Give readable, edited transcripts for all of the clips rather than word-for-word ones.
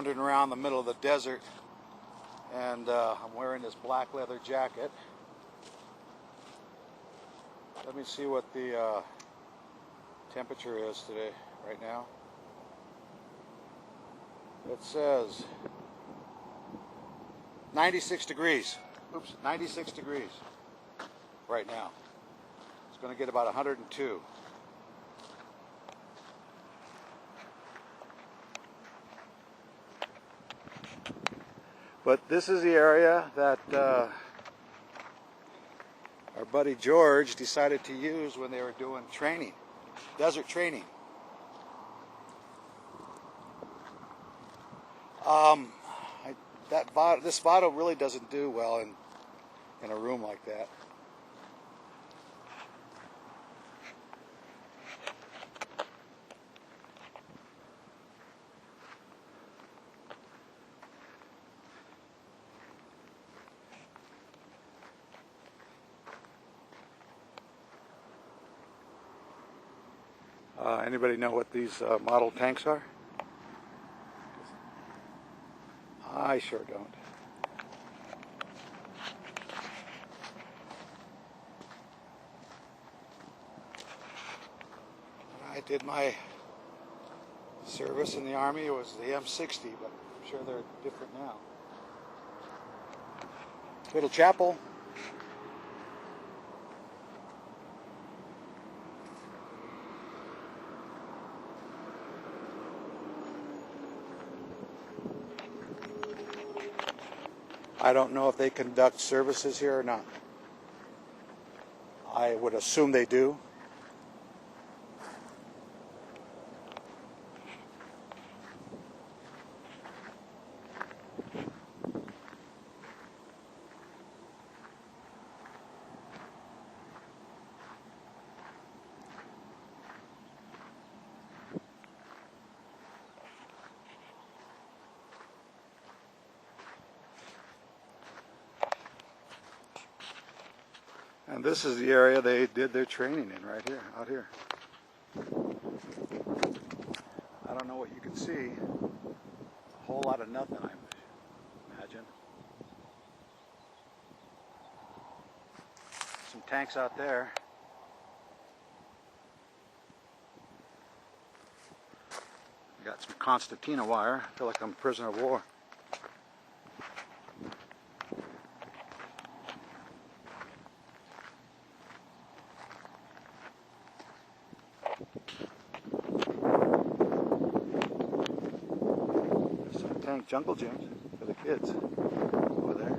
wandering around the middle of the desert, and I'm wearing this black leather jacket. Let me see what the temperature is today, right now. It says 96 degrees. Oops, 96 degrees right now. It's going to get about 102. But this is the area that our buddy George decided to use when they were doing training, desert training. This Vado really doesn't do well in a room like that. Anybody know what these model tanks are? I sure don't. When I did my service in the Army, it was the M60, but I'm sure they're different now. Little chapel. I don't know if they conduct services here or not. I would assume they do. And this is the area they did their training in, right here, out here. I don't know what you can see. A whole lot of nothing, I imagine. Some tanks out there. Got some concertina wire. I feel like I'm a prisoner of war. Tank jungle gyms for the kids over there.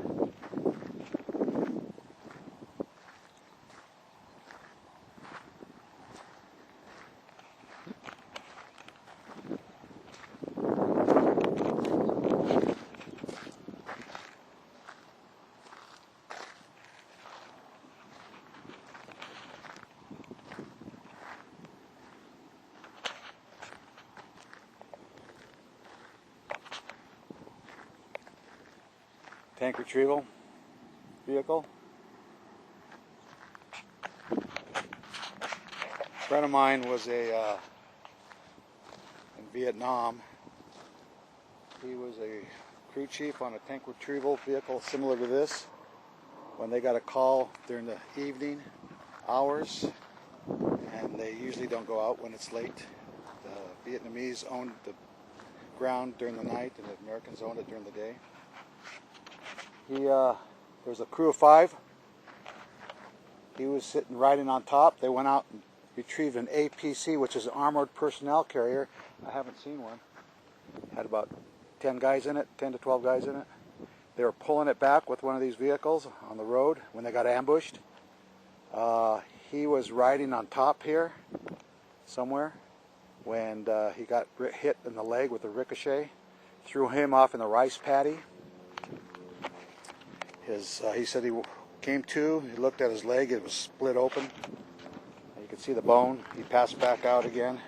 Tank retrieval vehicle. A friend of mine was in Vietnam. He was a crew chief on a tank retrieval vehicle similar to this. When they got a call during the evening hours, and they usually don't go out when it's late. The Vietnamese owned the ground during the night, and the Americans owned it during the day. There was a crew of 5. He was sitting riding on top. They went out and retrieved an APC, which is an armored personnel carrier. I haven't seen one. Had about 10 guys in it, 10 to 12 guys in it. They were pulling it back with one of these vehicles on the road when they got ambushed. He was riding on top here somewhere when he got hit in the leg with a ricochet. Threw him off in the rice paddy. He said he came to, he looked at his leg, it was split open. You could see the bone. He passed back out again.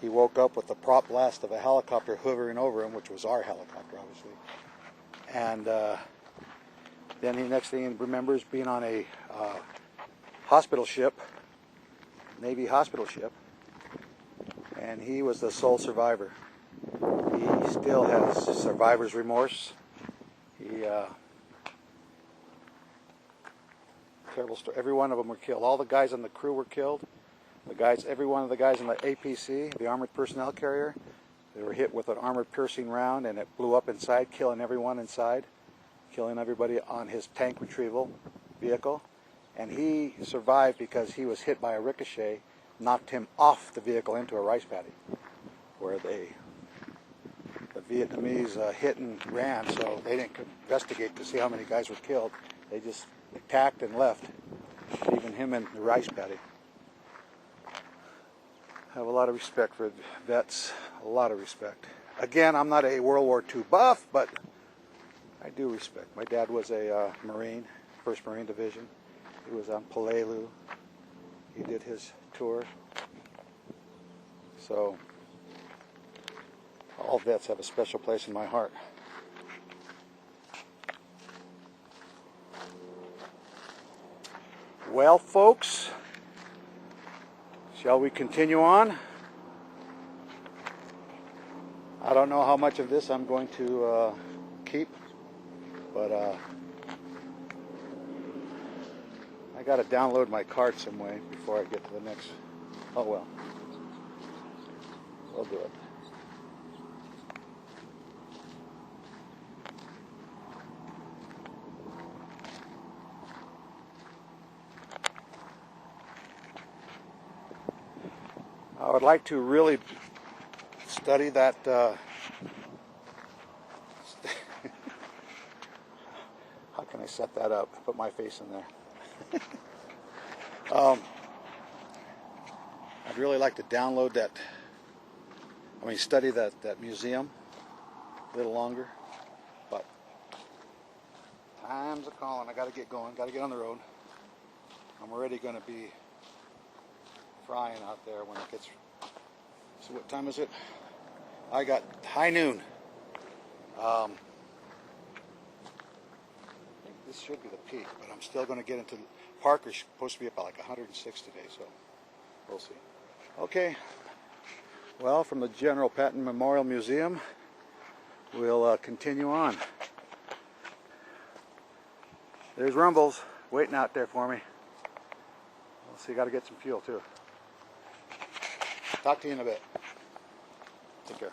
He woke up with the prop blast of a helicopter hovering over him, which was our helicopter, obviously. And then next thing he remembers being on a hospital ship, Navy hospital ship, and he was the sole survivor. He still has survivor's remorse. Terrible story. Every one of them were killed. All the guys on the crew were killed. Every one of the guys in the APC, the armored personnel carrier, they were hit with an armor-piercing round, and it blew up inside, killing everyone inside, killing everybody on his tank retrieval vehicle. And he survived because he was hit by a ricochet, knocked him off the vehicle into a rice paddy, where the Vietnamese hit and ran, so they didn't investigate to see how many guys were killed. They just attacked and left, leaving him in the rice paddy. I have a lot of respect for vets, a lot of respect. Again, I'm not a World War II buff, but I do respect. My dad was a Marine, 1st Marine Division. He was on Peleliu. He did his tour. So, all vets have a special place in my heart. Well, folks, shall we continue on? I don't know how much of this I'm going to keep, but I got to download my card some way before I get to the next. Oh well, we'll do it. I would like to really study that how can I set that up? Put my face in there. I'd really like to download that, study that museum a little longer, but time's a calling. I got to get going, got to get on the road. I'm already going to be frying out there when it gets. So what time is it? I got high noon. I think this should be the peak, but I'm still going to get into. Parker's supposed to be up at like 106 today, so we'll see. Okay. Well, from the General Patton Memorial Museum, we'll continue on. There's Rumbles waiting out there for me. We'll see. Got to get some fuel too. Talk to you in a bit. Take care.